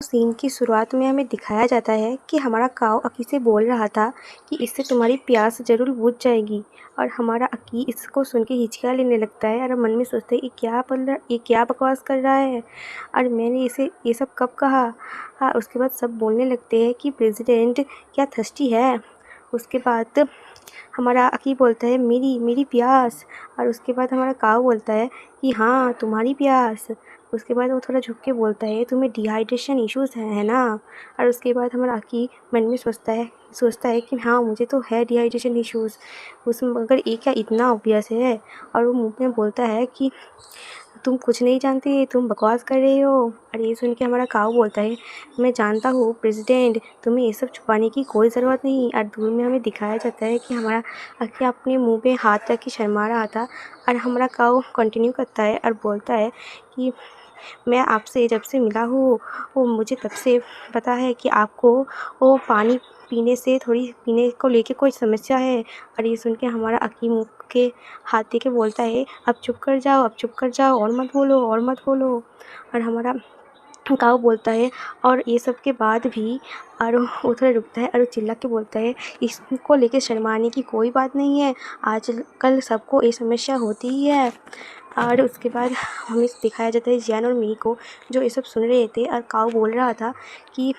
Scene की शुरुआत में हमें दिखाया जाता है कि हमारा काऊ अकी से बोल रहा था कि इससे तुम्हारी प्यास ज़रूर बुझ जाएगी। और हमारा अकी इसको सुन के हिचकियाँ लेने लगता है और मन में सोचता है ये क्या बकवास कर रहा है और मैंने इसे ये सब कब कहा। हाँ, उसके बाद सब बोलने लगते हैं कि प्रेसिडेंट क्या थर्स्टी है। उसके बाद हमारा अकी बोलता है मेरी मेरी प्यास। और उसके बाद हमारा काऊ बोलता है कि हाँ तुम्हारी प्यास। उसके बाद वो थोड़ा झुक के बोलता है तुम्हें डिहाइड्रेशन इश्यूज़ है ना। और उसके बाद हमारा अकी मन में सोचता है कि हाँ मुझे तो है डिहाइड्रेशन इश्यूज़। उसमें मगर ये क्या इतना ऑब्वियस है। और वो मुँह में बोलता है कि तुम कुछ नहीं जानते, तुम बकवास कर रहे हो। और ये सुन के हमारा काऊ बोलता है मैं जानता हूँ प्रेसिडेंट, तुम्हें ये सब छुपाने की कोई ज़रूरत नहीं। और दूर में हमें दिखाया जाता है कि हमारा अकी अपने मुंह पे हाथ रख के शर्मा रहा था। और हमारा काऊ कंटिन्यू करता है और बोलता है कि मैं आपसे जब से मिला हूँ वो मुझे तब से पता है कि आपको वो पानी पीने को लेके कोई समस्या है। और ये सुन के हमारा अकी मुँह के हाथ दे के बोलता है अब चुप कर जाओ और मत बोलो। और हमारा काऊ बोलता है और ये सब के बाद भी और वो थोड़ा रुकता है और वो चिल्ला के बोलता है इसको लेके शर्माने की कोई बात नहीं है, आजकल सबको ये समस्या होती ही है। और उसके बाद हमें दिखाया जाता है जियान और मी को जो ये सब सुन रहे थे। और काऊ बोल रहा था कि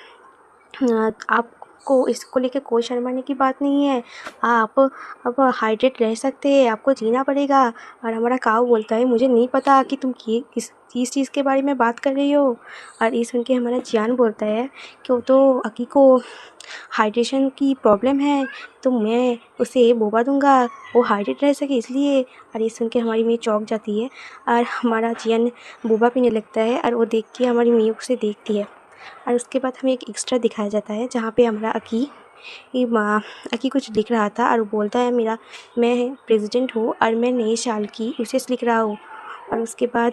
आपको इसको लेके कोई शर्माने की बात नहीं है, आप अब हाइड्रेट रह सकते हैं, आपको जीना पड़ेगा। और हमारा काऊ बोलता है मुझे नहीं पता कि तुम किस चीज़ के बारे में बात कर रही हो। और ये सुन के हमारा जियान बोलता है कि वो तो अकी को हाइड्रेशन की प्रॉब्लम है तो मैं उसे बोबा दूंगा वो हाइड्रेट रह सके इसलिए। और ये सुन के हमारी मी चौंक जाती है और हमारा जियान बोबा पीने लगता है और वो देख के हमारी मी उसे देखती है। और उसके बाद हमें एक एक्स्ट्रा दिखाया जाता है जहाँ पे हमारा अकी कुछ लिख रहा था और वो बोलता है मैं प्रेसिडेंट हूँ और मैं नए साल की विशेष लिख रहा हूँ। और उसके बाद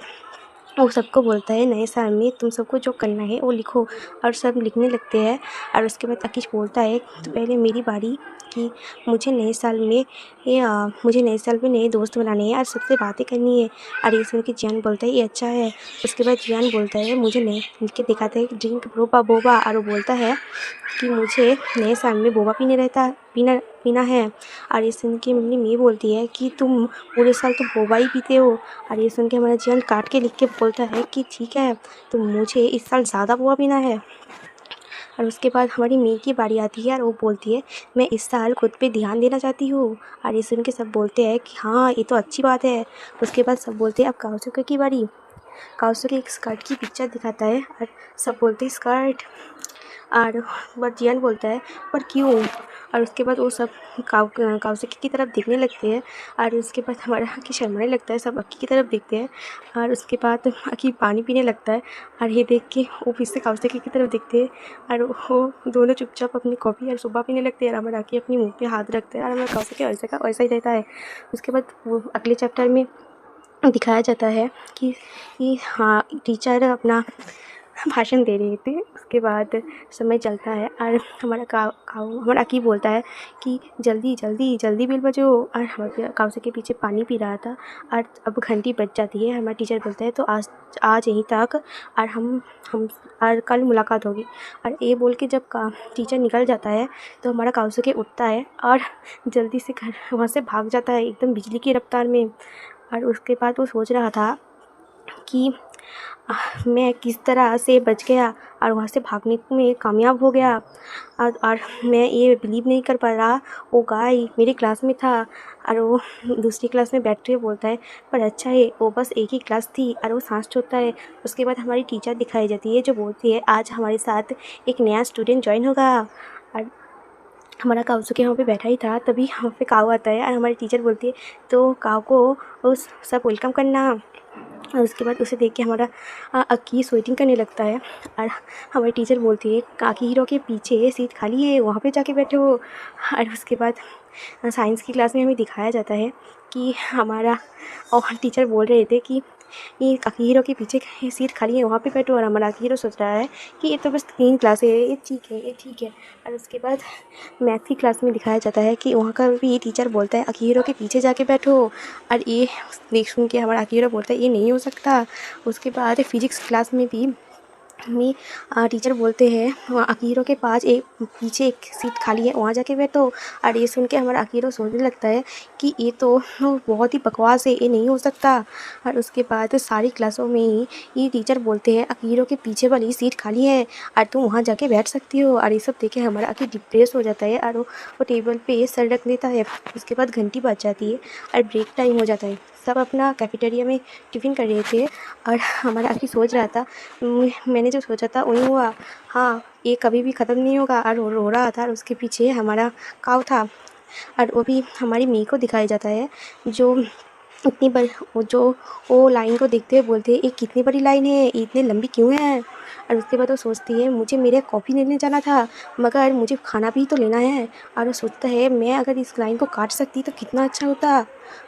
वो सबको बोलता है नए साल में तुम सबको जो करना है वो लिखो। और सब लिखने लगते हैं। और उसके बाद अकीश बोलता है तो पहले मेरी बारी कि मुझे नए साल में नए दोस्त बनाने हैं और सबसे बातें करनी है। और ये सुन के जियान बोलता है ये अच्छा है। उसके बाद जियान बोलता है मुझे नए लिख के दिखाते हैं ड्रिंक बोबा। और वो बोलता है कि मुझे नए साल में बोबा पीना है। और ये सुन के मेरी मी बोलती है कि तुम पूरे साल तो बोबा ही पीते हो। और ये सुन के हमारा जियान काट के लिख के बोलता है कि ठीक है तो मुझे इस साल ज़्यादा बोबा पीना है। और उसके बाद हमारी मी की बारी आती है और वो बोलती है मैं इस साल खुद पे ध्यान देना चाहती हूँ। और ये सुन के सब बोलते हैं कि हाँ ये तो अच्छी बात है। उसके बाद सब बोलते हैं अब काउसुके की बारी। काउसुके एक स्कर्ट की पिक्चर दिखाता है और सब बोलते हैं स्कर्ट। और बट जियान बोलता है पर क्यों। और उसके बाद वो सब काउसुके की तरफ देखने लगते हैं। और उसके बाद हमारा अकी शर्माने लगता है, सब अकी की तरफ देखते हैं। और उसके बाद अकी पानी पीने लगता है और ये देख के वो फिर से काउसुके की तरफ देखते हैं। और वो दोनों चुपचाप अपनी कॉफ़ी और सुबह पीने लगते हैं। और हमारा अकी अपनी मुँह पे हाथ रखते हैं और हमारा काउसुके वैसे का वैसा ही रहता है। उसके बाद वो अगले चैप्टर में दिखाया जाता है कि हाँ टीचर अपना भाषण दे रहे थे। उसके बाद समय चलता है और हमारा अकी बोलता है कि जल्दी बेल बजो। और हमारे काउसे के पीछे पानी पी रहा था और अब घंटी बज जाती है। हमारा टीचर बोलता है तो आज यहीं तक और हम और कल मुलाकात होगी। और ये बोल के जब टीचर निकल जाता है तो हमारा काउसे उठता है और जल्दी से घर वहाँ से भाग जाता है एकदम बिजली की रफ्तार में। और उसके बाद वो सोच रहा था कि मैं किस तरह से बच गया और वहाँ से भागने में कामयाब हो गया। और मैं ये बिलीव नहीं कर पा रहा वो गाय मेरी क्लास में था। और वो दूसरी क्लास में बैठ के बोलता है पर अच्छा है वो बस एक ही क्लास थी। और वो सांस छोड़ता है। उसके बाद हमारी टीचर दिखाई जाती है जो बोलती है आज हमारे साथ एक नया स्टूडेंट ज्वाइन होगा। और हमारा काउसुके वहाँ पे बैठा ही था तभी वहाँ पे काऊ आता है और हमारी टीचर बोलती है तो काऊ को उस सब वेलकम करना। और उसके बाद उसे देख के हमारा अकी स्वेटिंग करने लगता है। और हमारी टीचर बोलती है काकी हीरो के पीछे सीट खाली है वहाँ पे जाके बैठे हो। और उसके बाद साइंस की क्लास में हमें दिखाया जाता है कि हमारा और टीचर बोल रहे थे कि ये काकी हीरो के पीछे सीट खाली है वहाँ पे बैठो। और हमारा अकी हीरो सोच रहा है कि ये तो बस 3 क्लास है ये ठीक है। और उसके बाद मैथ की क्लास में दिखाया जाता है कि वहाँ का भी टीचर बोलता है अकी हीरो के पीछे जाके बैठो। और ये देख सुन के हमारा अकी हीरो बोलता है ये नहीं हो सकता। उसके बाद फिजिक्स क्लास में भी मी टीचर बोलते हैं वहाँ अकीरो के पास एक पीछे एक सीट खाली है, वहाँ जाके बैठो। और ये सुन के हमारा अकीरो सोचने लगता है कि ये तो बहुत ही बकवास है, ये नहीं हो सकता। और उसके बाद सारी क्लासों में ही ये टीचर बोलते हैं अकीरो के पीछे वाली सीट खाली है और तुम वहाँ जाके बैठ सकती हो। और ये सब देखे हमारा अकी डिप्रेस हो जाता है और वो टेबल पे सर रख लेता है। उसके बाद घंटी बज जाती है और ब्रेक टाइम हो जाता है। सब अपना कैफेटेरिया में टिफ़िन कर रहे थे और हमारा अकी सोच रहा था मैंने जो सोचा था वही हुआ। हाँ, ये कभी भी ख़त्म नहीं होगा। और वो रो रहा था और उसके पीछे हमारा काऊ था। और वो भी हमारी मेई को दिखाया जाता है जो इतनी बड़ी वो लाइन को देखते हुए बोलते हैं ये कितनी बड़ी लाइन है, ये इतनी लंबी क्यों है। और उसके बाद वो सोचती है मुझे मेरे कॉफ़ी लेने जाना था मगर मुझे खाना भी तो लेना है। और वो सोचता है मैं अगर इस लाइन को काट सकती तो कितना अच्छा होता।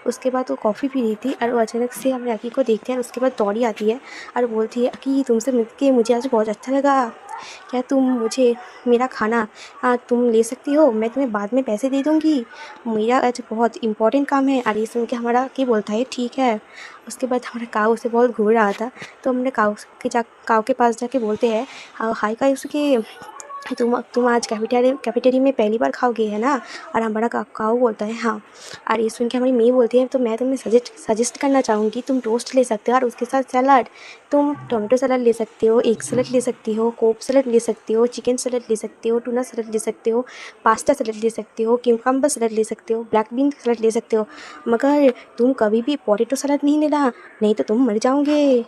उसके बाद वो कॉफ़ी पी रही थी और वो अचानक से हमारे अकी को देखते हैं और उसके बाद दौड़ी आती है और बोलती है अकी तुमसे मिलके मुझे आज बहुत अच्छा लगा। क्या तुम मुझे मेरा खाना तुम ले सकती हो, मैं तुम्हें बाद में पैसे दे दूँगी, मेरा आज बहुत इम्पोर्टेंट काम है। और ये सुन के हमारा अकी बोलता है ठीक है। उसके बाद हमारा काऊ उसे बहुत घूर रहा था तो हमने काऊ के पास जाके बोलते हैं हाय काऊ उसके तुम आज कैफेटेरिया में पहली बार खाओगे है ना। और हमारा काऊ बोलता है हाँ। और ये सुन के हमारी मेई बोलती है तो मैं तुम्हें सजेस्ट करना चाहूँगी तुम टोस्ट ले सकते हो और उसके साथ सलाद। तुम टोमेटो सलाद ले सकते हो, एग सलाद ले सकती हो, कोब सलाद ले सकते हो, चिकन सलाद ले सकते हो, टूना सलाद ले सकते हो, पास्ता सलाद ले सकते हो, क्यूकम्बर सलाद ले सकते हो, ब्लैक बीन सलाद ले सकते हो, मगर तुम कभी भी पोटैटो सलाद नहीं लेना, नहीं तो तुम मर जाओगे।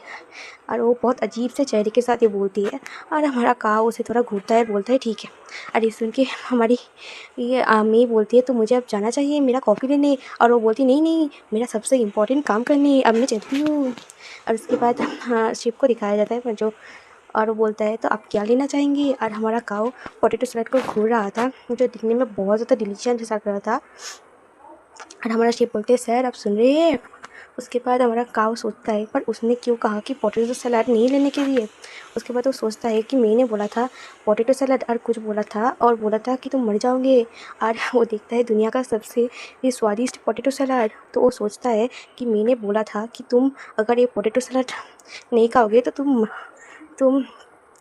और वो बहुत अजीब से चेहरे के साथ ये बोलती है और हमारा काऊ उसे थोड़ा घूरता है, बोलता है ठीक है। और ये सुन के हमारी ये मेई बोलती है तो मुझे अब जाना चाहिए मेरा कॉफ़ी लेने। और वो बोलती नहीं नहीं मेरा सबसे इम्पोर्टेंट काम करने, अब मैं चलती हूँ। और उसके बाद हाँ शिप को दिखाया जाता है पर जो और वो बोलता है तो आप क्या लेना चाहेंगी। और हमारा काऊ पोटैटो सलाद को घूर रहा था जो दिखने में बहुत ज़्यादा डिलीशियस जैसा लग रहा था। और हमारा शेफ बोलते हैं सर आप सुन रहे हैं। उसके बाद हमारा काऊ सोचता है पर उसने क्यों कहा कि पोटैटो सलाद नहीं लेने के लिए। उसके बाद वो सोचता है कि मैंने बोला था पोटैटो सलाद और कुछ बोला था और बोला था कि तुम मर जाओगे। और वो देखता है दुनिया का सबसे ये स्वादिष्ट पोटैटो सलाद। तो वो सोचता है कि मैंने बोला था कि तुम अगर ये पोटैटो सलाद नहीं खाओगे तो तुम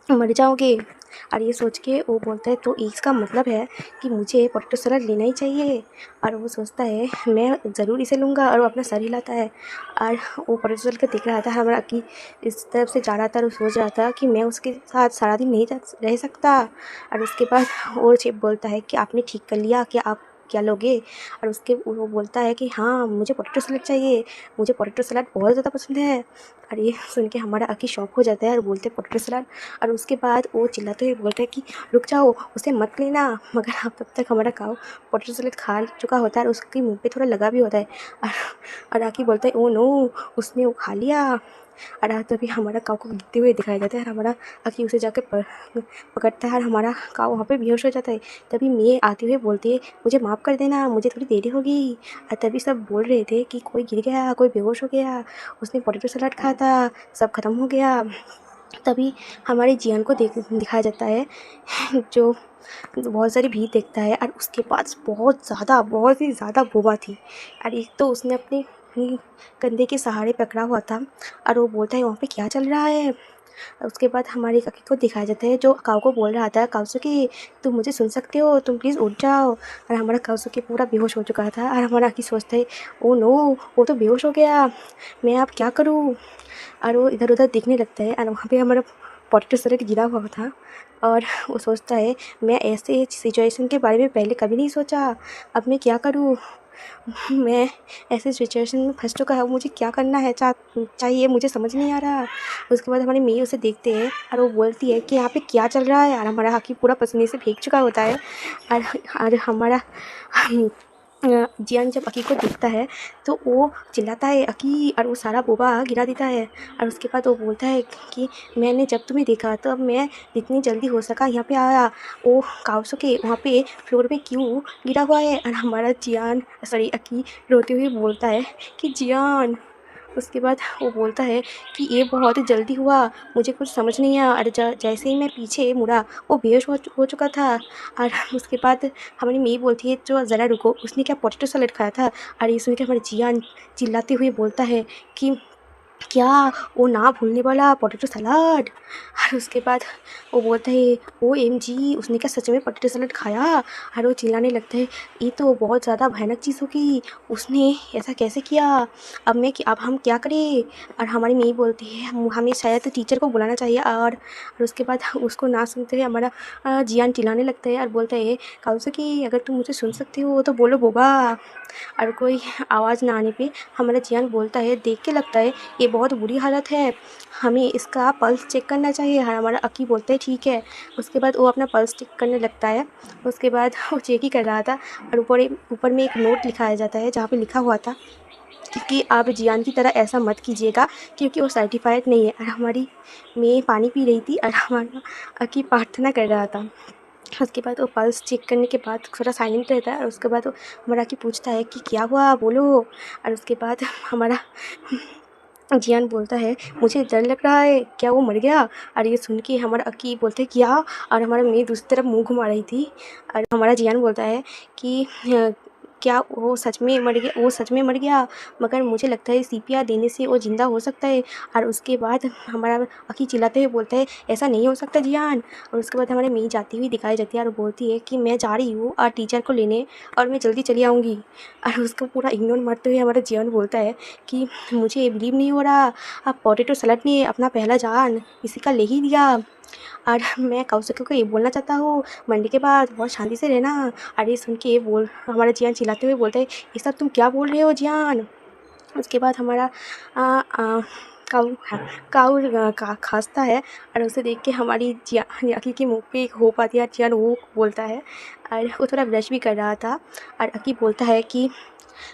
मर जाओगे। और ये सोच के वो बोलता है तो इसका मतलब है कि मुझे पोटैटो सलाद लेना ही चाहिए। और वो सोचता है मैं ज़रूर इसे लूँगा और वो अपना सर हिलाता है। और वो पोटैटो सलाद को देख रहा था हमारा कि इस तरफ से जा रहा था और वो सोच रहा था कि मैं उसके साथ सारा दिन नहीं रह सकता। और उसके बाद वो शेफ बोलता है कि आपने ठीक कर लिया कि आप क्या लोगे। और वो बोलता है कि हाँ मुझे पोटैटो सलाद चाहिए, मुझे पोटैटो सलाद बहुत ज़्यादा पसंद है। और ये सुन के हमारा अकी शॉक हो जाता है और बोलते हैं पोटैटो सलाद। और उसके बाद वो चिल्लाते हुए बोलता है कि रुक जाओ उसे मत लेना। मगर अब तब तक हमारा काऊ पोटैटो सलाद खा चुका होता है और उसके मुंह पे थोड़ा लगा भी होता है। और आकी बोलता है ओ नो उसने वो खा लिया। और तभी हमारा काऊ को गिरते हुए दिखाया जाता है और हमारा आकी उसे जाके पकड़ता है और हमारा काऊ वहाँ पे बेहोश हो जाता है। तभी मैं आते हुए बोलती है मुझे माफ़ कर देना मुझे थोड़ी देरी होगी। और तभी सब बोल रहे थे कि कोई गिर गया, कोई बेहोश हो गया, उसने पोटैटो सलाद खाया था, सब ख़त्म हो गया। तभी हमारे जियान को दिखाया जाता है जो बहुत सारी भीड़ देखता है और उसके पास बहुत ही ज़्यादा बोबा थी। और एक तो उसने अपने कंधे के सहारे पकड़ा हुआ था और वो बोलता है वहाँ पे क्या चल रहा है। उसके बाद हमारे काकी को दिखाया जाता है जो काऊ को बोल रहा था काउसुकी तुम मुझे सुन सकते हो, तुम प्लीज़ उठ जाओ। और हमारा काउसुकी पूरा बेहोश हो चुका था और हमारा काकी सोचता है ओ नो वो तो बेहोश हो गया, मैं अब क्या करूँ। और वो इधर उधर देखने लगता है और वहाँ पे हमारा पोटैटो सलाद गिरा हुआ था। और वो सोचता है मैं ऐसे सिचुएशन के बारे में पहले कभी नहीं सोचा, अब मैं क्या करूँ। मैं ऐसे सिचुएशन में फंस चुका हूँ, मुझे क्या करना है चाहिए मुझे समझ नहीं आ रहा। उसके बाद हमारी मेई उसे देखते हैं और वो बोलती है कि यहाँ पे क्या चल रहा है। और हमारा हाकी पूरा पसीने से भीग चुका होता है। और हमारा जियान जब अकी को देखता है तो वो चिल्लाता है अकी और वो सारा बोबा गिरा देता है। और उसके बाद वो बोलता है कि मैंने जब तुम्हें देखा तो अब मैं जितनी जल्दी हो सका यहाँ पे आया। वो काउसुके वहाँ पे फ्लोर पे क्यों गिरा हुआ है। और हमारा जियान सॉरी अकी रोते हुए बोलता है कि जियान। उसके बाद वो बोलता है कि ये बहुत जल्दी हुआ, मुझे कुछ समझ नहीं आया। और जैसे ही मैं पीछे मुड़ा वो बेहोश हो चुका था। और उसके बाद हमारी मेई बोलती है जो ज़रा रुको उसने क्या पोटैटो सलाद खाया था। और ये सुन के हमारे जियान चिल्लाते हुए बोलता है कि क्या वो ना भूलने वाला पोटैटो सलाद। और उसके बाद वो बोलता है OMG उसने क्या सच में पोटैटो सलाद खाया। और वो चिल्लाने लगता है ये तो बहुत ज़्यादा भयानक चीज़ होगी, उसने ऐसा कैसे किया, अब हम क्या करें। और हमारी मम्मी बोलती है हमें शायद टीचर को बुलाना चाहिए। और उसके बाद उसको ना सुनते हुए हमारा जियान चिल्लाने लगता है और बोलता है काउसकी अगर तुम मुझे सुन सकती हो तो बोलो बोबा। और कोई आवाज़ ना आने पे हमारा जियान बोलता है देख के लगता है ये बहुत बुरी हालत है, हमें इसका पल्स चेक करना चाहिए। और हमारा अकी बोलता है ठीक है। उसके बाद वो अपना पल्स चेक करने लगता है। उसके बाद वो चेक ही कर रहा था और ऊपर में एक नोट लिखाया जाता है जहाँ पे लिखा हुआ था कि आप जियान की तरह ऐसा मत कीजिएगा क्योंकि वो सर्टिफाइड नहीं है। और हमारी मैं पानी पी रही थी और हमारा अकी प्रार्थना कर रहा था। उसके बाद वो पल्स चेक करने के बाद थोड़ा साइलेंट रहता है और उसके बाद वो हमारा की पूछता है कि क्या हुआ बोलो। और उसके बाद हमारा जियान बोलता है मुझे डर लग रहा है, क्या वो मर गया। और ये सुन के हमारा अकी बोलते है क्या। और हमारा मैं दूसरी तरफ मुंह घुमा रही थी और हमारा जियान बोलता है कि क्या वो सच में मर गया, वो सच में मर गया, मगर मुझे लगता है CPR देने से वो ज़िंदा हो सकता है। और उसके बाद हमारा अकी चिल्लाते हुए बोलता है ऐसा नहीं हो सकता जियान। और उसके बाद हमारे मई जाती हुई दिखाई जाती है और बोलती है कि मैं जा रही हूँ और टीचर को लेने और मैं जल्दी चली आऊँगी। और उसको पूरा इग्नोर मारते हुए हमारा जियान बोलता है कि मुझे बिलीव नहीं हो रहा, अब पोटैटो सलाद ने अपना पहला जान किसी का ले ही दिया। और मैं कौशिक को ये बोलना चाहता हूँ मंडे के बाद बहुत शांति से रहना। और ये सुन के ये बोल हमारा जियान चिल्लाते हुए बोलता है ये सब तुम क्या बोल रहे हो जियान। उसके बाद हमारा आ, आ, काऊ काऊ खांसता है और उसे देख के हमारी अकी के मुंह पे एक होप आती है और जियान वो बोलता है और वो थोड़ा ब्लश भी कर रहा था। और अकी बोलता है कि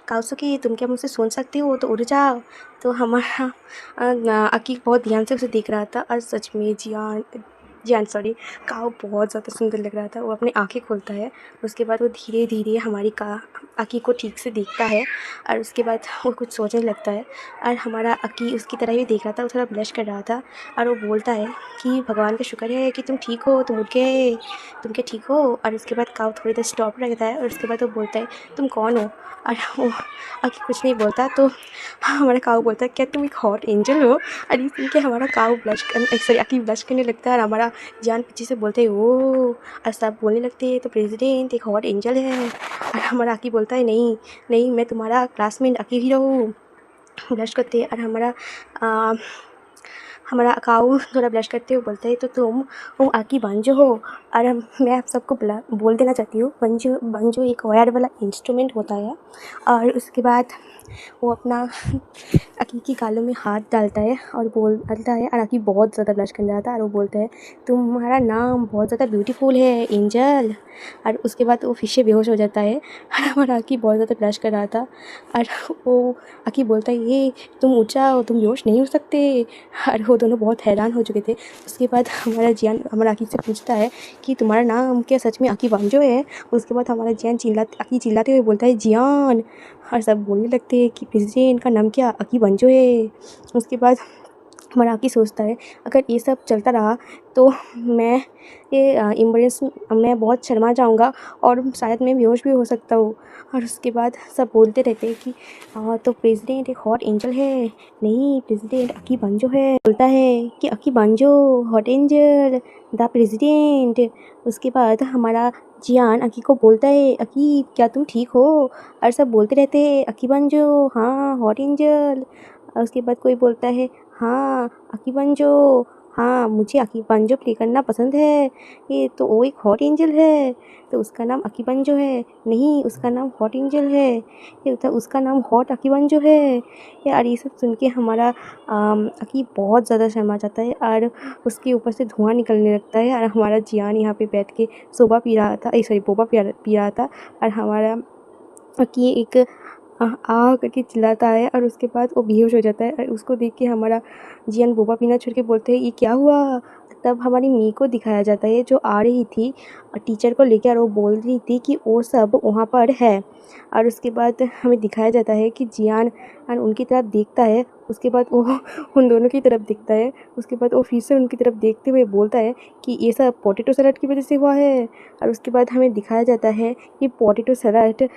काउसुकी तुम क्या मुझसे सुन सकते हो तो उड़ जाओ। तो हमारा अकी बहुत ध्यान से उसे देख रहा था और सच में जियान जियान सॉरी काऊ बहुत ज़्यादा सुंदर लग रहा था। वो अपनी आंखें खोलता है, उसके बाद वो धीरे धीरे हमारी अकी को ठीक से देखता है और उसके बाद वो कुछ सोचने लगता है। और हमारा अकी उसकी तरह ही देख रहा था, वो थोड़ा ब्लश कर रहा था और वो बोलता है कि भगवान का शुक्र है कि तुम ठीक हो, तुम उठ गए, तुम क्या ठीक हो। और उसके बाद काऊ थोड़ी देर स्टॉप रहता है और उसके बाद वो बोलता है तुम कौन हो। और वो अकी कुछ नहीं बोलता तो हमारा काऊ बोलता है क्या तुम एक हॉट एंजल हो। और ये सुन के हमारा काऊ सॉरी अकी ब्लश करने लगता है और हमारा जान पीछे से बोलते हैं ओ। और सब बोलने लगते हैं तो प्रेसिडेंट एक हॉट एंजल है। और हमारा अकी बोलता है नहीं नहीं मैं तुम्हारा क्लासमेट अकी हीरो हूँ। ब्लश करते हैं और हमारा काऊ थोड़ा ब्लश करते हुए बोलता है तो तुम आकी बांजो हो। और मैं आप सबको बोल देना चाहती हूँ बंजो एक वायर वाला इंस्ट्रूमेंट होता है। और उसके बाद वो अपना अकी की गालों में हाथ डालता है और बोलता है और अकी बहुत ज़्यादा ब्लश कर रहा था और वो बोलता है तुम्हारा नाम बहुत ज़्यादा ब्यूटीफुल है एंजल। और उसके बाद वो फिर से बेहोश हो जाता है और हमारा अकी बहुत ज़्यादा ब्लश कर रहा था और वो अकी बोलता है ये तुम ऊँचा हो, तुम बेहोश नहीं हो सकते। और वो दोनों बहुत हैरान हो चुके थे। उसके बाद हमारा जियान हमारा अकी से पूछता है कि तुम्हारा नाम क्या सच में अकी बांजो है। उसके बाद हमारा जियान अकी चिल्लाते हुए बोलता है जियान। और सब बोलने लगते हैं कि प्रेसिडेंट का नाम क्या अकी बांजो है। उसके बाद हमारा अकी सोचता है अगर ये सब चलता रहा तो मैं मैं बहुत शर्मा जाऊंगा और शायद मैं बेहोश भी हो सकता हूँ। और उसके बाद सब बोलते रहते हैं कि तो प्रेसिडेंट एक हॉट एंजल है, नहीं प्रेसिडेंट अकी बांजो है। बोलता है कि अकी बांजो हॉट एंजल द प्रेसिडेंट। उसके बाद हमारा जियान अकी को बोलता है अकी क्या तुम ठीक हो। और सब बोलते रहते हैं अकी बांजो हाँ हॉट एंजल। और उसके बाद कोई बोलता है हाँ अकी बांजो हाँ मुझे अकी बांजो प्ले करना पसंद है, ये तो वो एक हॉट एंजल है तो उसका नाम अकी बांजो है, नहीं उसका नाम हॉट एंजल है, ये तो उसका नाम हॉट अकी बांजो है। यार ये सब सुन के हमारा अकी बहुत ज़्यादा शर्मा जाता है और उसके ऊपर से धुआं निकलने लगता है। और हमारा जियान यहाँ पे बैठ के सोबा पी रहा था सॉरी बोबा पी रहा था और हमारा अकी एक करके चिल्लाता है और उसके बाद वो बेहोश हो जाता है। और उसको देख के हमारा जियान बोबा पीना छोड़ के बोलते हैं ये क्या हुआ। तब हमारी मी को दिखाया जाता है जो आ रही थी और टीचर को लेकर वो बोल रही थी कि वो सब वहाँ पर है। और उसके बाद हमें दिखाया जाता है कि जियान उनकी तरफ देखता है उसके बाद वो उन दोनों की तरफ देखता है। उसके बाद वो फिर से उनकी तरफ देखते हुए बोलता है कि ये सब पोटैटो सलाद की वजह से हुआ है। और उसके बाद हमें दिखाया जाता है कि पोटैटो सलाद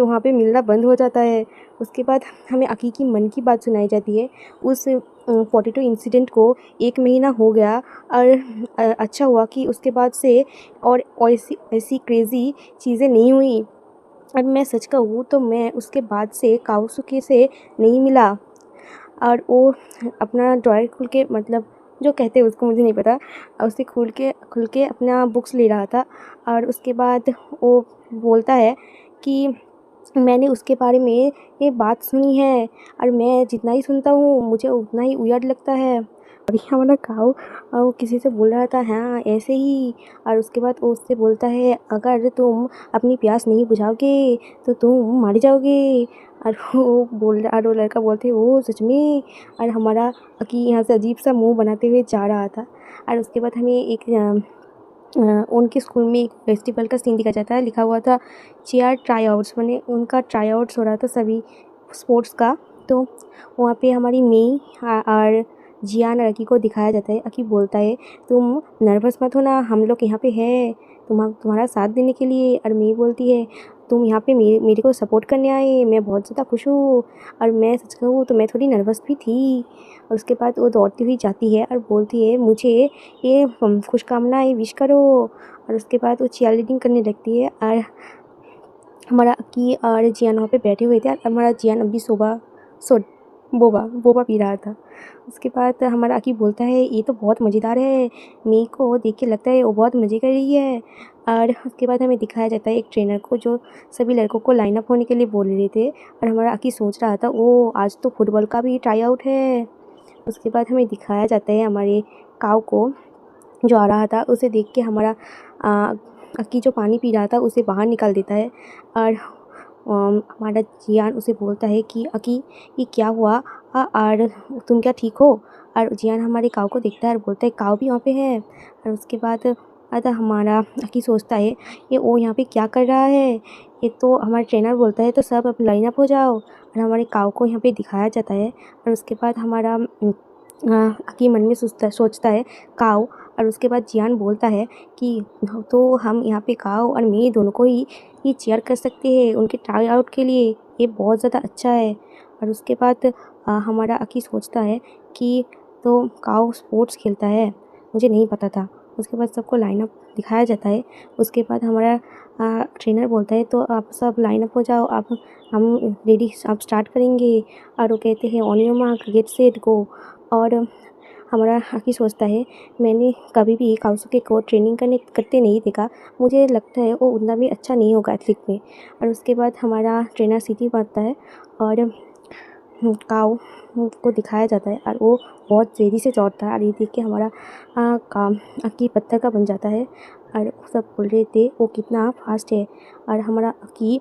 वहाँ पे मिलना बंद हो जाता है। उसके बाद हमें अकी की मन की बात सुनाई जाती है। उस पोटैटो इंसिडेंट को 1 महीना हो गया और अच्छा हुआ कि उसके बाद से और ऐसी ऐसी क्रेज़ी चीज़ें नहीं हुई। और मैं सच कहूँ तो मैं उसके बाद से काओसुके से नहीं मिला। और वो अपना ड्रॉयर खोल के, मतलब जो कहते हैं उसको मुझे नहीं पता, उसे खुल के अपना बुक्स ले रहा था। और उसके बाद वो बोलता है कि मैंने उसके बारे में ये बात सुनी है और मैं जितना ही सुनता हूँ मुझे उतना ही वियर्ड लगता है। और ये हमारा काऊ वो किसी से बोल रहा था, हाँ ऐसे ही। और उसके बाद वो उससे बोलता है, अगर तुम अपनी प्यास नहीं बुझाओगे तो तुम मर जाओगे। और वो लड़का बोलते, ओ सच में। और हमारा अकी यहाँ से अजीब सा मुंह बनाते हुए जा रहा था। और उसके बाद हमें एक उनके स्कूल में एक फेस्टिवल का सीन दिखाया जाता है। लिखा हुआ था चेयर ट्राई-आउट्स, माने उनका ट्राई-आउट्स हो रहा था सभी स्पोर्ट्स का। तो वहाँ पे हमारी मेई और जियान और अकी को दिखाया जाता है। अकी बोलता है, तुम नर्वस मत होना, हम लोग यहाँ पे हैं तुम्हारा साथ देने के लिए। और मेई बोलती है, तुम यहाँ पे मेरे को सपोर्ट करने आए, मैं बहुत ज़्यादा खुश हूँ। और मैं सच कहूँ तो मैं थोड़ी नर्वस भी थी। और उसके बाद वो दौड़ती हुई जाती है और बोलती है, मुझे ये शुभकामनाएँ विश करो। और उसके बाद वो चीयर लीडिंग करने लगती है। और हमारा अकी और जियान वहाँ पे बैठे हुए थे और हमारा जियान अभी बोबा पी रहा था। उसके बाद हमारा अकी बोलता है, ये तो बहुत मज़ेदार है, मेई को देख के लगता है वो बहुत मज़े कर रही है। और उसके बाद हमें दिखाया जाता है एक ट्रेनर को जो सभी लड़कों को लाइन अप होने के लिए बोल रहे थे। और हमारा अकी सोच रहा था, ओ आज तो फुटबॉल का भी ट्राई आउट है। उसके बाद हमें दिखाया जाता है हमारे काऊ को जो आ रहा था, उसे देख के हमारा अक्की जो पानी पी रहा था उसे बाहर निकाल देता है। और हमारा जियान उसे बोलता है कि अक्की ये क्या हुआ, और तुम क्या ठीक हो। और जियान हमारे काऊ को देखता है और बोलता है, काऊ भी वहाँ पे है। और उसके बाद हमारा अक्की सोचता है, ये वो यहाँ पे क्या कर रहा है। ये तो हमारा ट्रेनर बोलता है तो सब अब लाइन अप हो जाओ। और हमारे काऊ को यहाँ पे दिखाया जाता है। और उसके बाद हमारा अक्की मन में सोचता है काऊ। और उसके बाद जियान बोलता है कि तो हम यहाँ पे काऊ और मैं दोनों को ही चीयर कर सकते हैं उनके ट्राई आउट के लिए, ये बहुत ज़्यादा अच्छा है। और उसके बाद हमारा अक्की सोचता है कि तो काऊ स्पोर्ट्स खेलता है, मुझे नहीं पता था। उसके बाद सबको लाइन अप दिखाया जाता है। उसके बाद हमारा ट्रेनर बोलता है, तो आप सब लाइन अप हो जाओ, हम रेडी, आप स्टार्ट करेंगे। और वो कहते हैं, on your mark get set go. और हमारा अक्की सोचता है, मैंने कभी भी काउसुके को ट्रेनिंग करते नहीं देखा, मुझे लगता है वो उतना भी अच्छा नहीं होगा एथलीट में। और उसके बाद हमारा ट्रेनर सीटी मारता है और काऊ को दिखाया जाता है और वो बहुत तेज़ी से दौड़ता है। और ये देख के हमारा काम अक्की पत्थर का बन जाता है। और सब बोल रहे थे वो कितना फास्ट है। और हमारा अक्की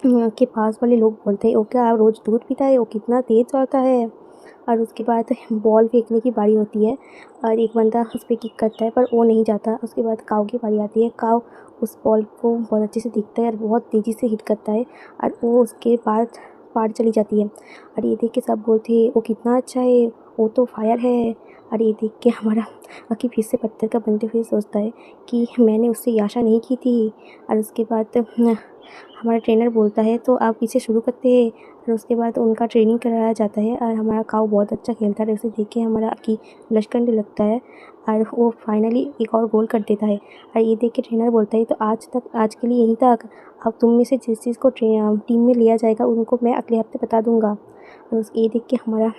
के पास वाले लोग बोलते हैं, वो क्या रोज़ दूध पीता है, वो कितना तेज़ दौड़ता है। और उसके बाद बॉल फेंकने की बारी होती है और एक बंदा उस पर किक करता है पर वो नहीं जाता। उसके बाद काऊ की बारी आती है। काऊ उस बॉल को बहुत अच्छे से दिखता है और बहुत तेज़ी से हिट करता है और वो उसके बाद पार चली जाती है। और ये देख के सब बोलते हैं, वो कितना अच्छा है, वो तो फायर है। और ये देख के हमारा अक्की फिर से पत्थर का बनते हुए सोचता है कि मैंने उससे ये आशा नहीं की थी। और उसके बाद हमारा ट्रेनर बोलता है, तो आप इसे शुरू करते हैं। और उसके बाद उनका ट्रेनिंग कराया जाता है और हमारा काऊ बहुत अच्छा खेलता है। उसे देख के हमारा अक्की ब्लश करने लगता है और वो फाइनली एक और गोल कर देता है। और ये देख के ट्रेनर बोलता है, तो आज के लिए यहीं तक, अब तुम में से जिस चीज़ को टीम में लिया जाएगा उनको मैं अगले हफ्ते बता दूँगा। और ये देख के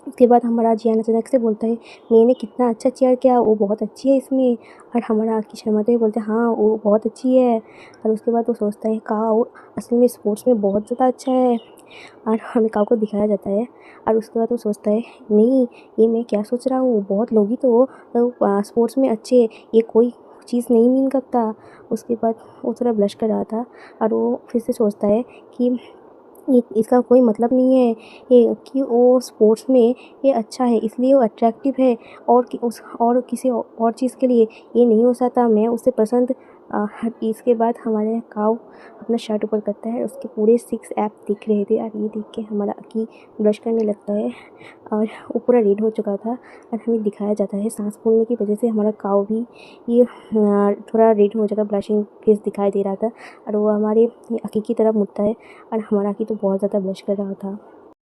उसके बाद हमारा जियान अचानक से बोलता है, मैंने कितना अच्छा चेयर किया, वो बहुत अच्छी है इसमें। और हमारा अक्की शर्माते हुए बोलते हैं, हाँ वो बहुत अच्छी है। और उसके बाद वो सोचता है, काऊ असल में स्पोर्ट्स में बहुत ज़्यादा अच्छा है। और हमें काऊ को दिखाया जाता है। और उसके बाद वो सोचता है, नहीं ये मैं क्या सोच रहा हूँ, बहुत लोग ही तो स्पोर्ट्स में अच्छे हैं, ये कोई चीज़ नहीं मीन करता। उसके बाद वो थोड़ा ब्लश कर रहा था और वो फिर से सोचता है कि ये इसका कोई मतलब नहीं है ये कि वो स्पोर्ट्स में ये अच्छा है इसलिए वो अट्रैक्टिव है, और किसी और चीज़ के लिए ये नहीं हो सकता। मैं उसे पसंद इसके बाद हमारे काऊ अपना शर्ट ऊपर करता है, उसके पूरे 6 ऐप दिख रहे थे और ये देख के हमारा अकी ब्लश करने लगता है और वो पूरा रेड हो चुका था और हमें दिखाया जाता है सांस फूलने की वजह से हमारा काऊ भी ये थोड़ा रेड हो जाता, ब्लशिंग फेस दिखाई दे रहा था और वो हमारे अकी की तरफ मुड़ता है और हमारा अकी तो बहुत ज़्यादा ब्लश कर रहा था।